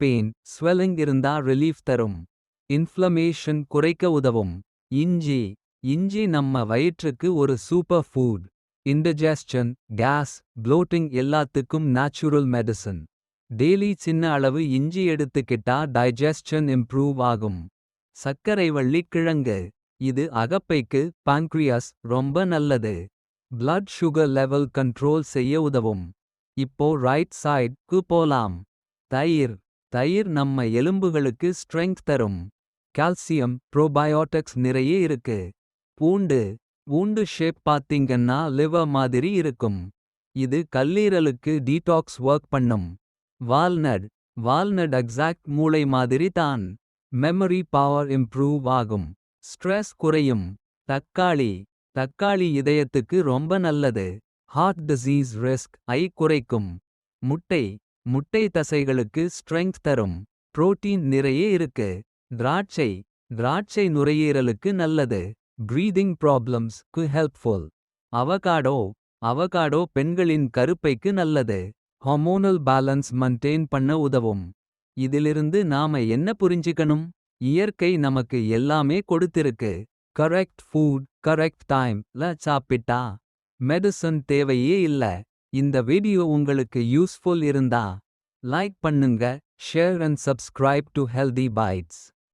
Pain swelling இருந்தா relief தரும். Inflammation குறைக்க உதவும். இஞ்சி இஞ்சி நம்ம வயிற்றுக்கு ஒரு சூப்பர் ஃபுட். இண்டிஜெஸ்ஷன் கேஸ் ப்ளோட்டிங் எல்லாத்துக்கும் நேச்சுரல் மெடிசன். டெய்லி சின்ன அளவு இஞ்சி எடுத்துக்கிட்டா டைஜெஸ்ஷன் இம்ப்ரூவ் ஆகும். சர்க்கரைவள்ளி கிழங்கு இது அகப்பைக்கு பான்க்ரியாஸ் ரொம்ப நல்லது. பிளட் சுகர் லெவல் கண்ட்ரோல் செய்ய உதவும். இப்போ ரைட் சைடு போலாம். தயிர் தயிர் நம்ம எலும்புகளுக்கு ஸ்ட்ரெங்த் தரும். கால்சியம் ப்ரோபயோட்டிக்ஸ் நிறைய இருக்கு. பூண்டு பூண்டு ஷேப் பாத்தீங்கன்னா லிவர் மாதிரி இருக்கும். இது கல்லீரலுக்கு டீடாக்ஸ் ஒர்க் பண்ணும். வால்நட் வால்நட் எக்ஸாக்ட் மூளை மாதிரி தான். மெமரி பவர் இம்ப்ரூவ் ஆகும். ஸ்ட்ரெஸ் குறையும். தக்காளி தக்காளி இதயத்துக்கு ரொம்ப நல்லது. ஹார்ட் டிசீஸ் ரிஸ்க் ஐ குறைக்கும். முட்டை முட்டை தசைகளுக்கு ஸ்ட்ரெங்த் தரும். புரோட்டீன் நிறைய இருக்கு. திராட்சை திராட்சை நுரையீரலுக்கு நல்லது. பிரீதிங் ப்ராப்ளம்ஸ்க்கு ஹெல்ப்ஃபுல். அவகாடோ அவகாடோ பெண்களின் கருப்பைக்கு நல்லது. ஹார்மோனல் பேலன்ஸ் மெயின்டெயின் பண்ண உதவும். இதிலிருந்து நாம என்ன புரிஞ்சுக்கணும். இயற்கை நமக்கு எல்லாமே கொடுத்திருக்கு. கரெக்ட் ஃபுட் கரெக்ட் டைம்ல சாப்பிட்டா மெடிசன் தேவையே இல்ல. இந்த வீடியோ உங்களுக்கு யூஸ்ஃபுல் இருந்தா லைக் பண்ணுங்க. Share and subscribe to Healthy bytes.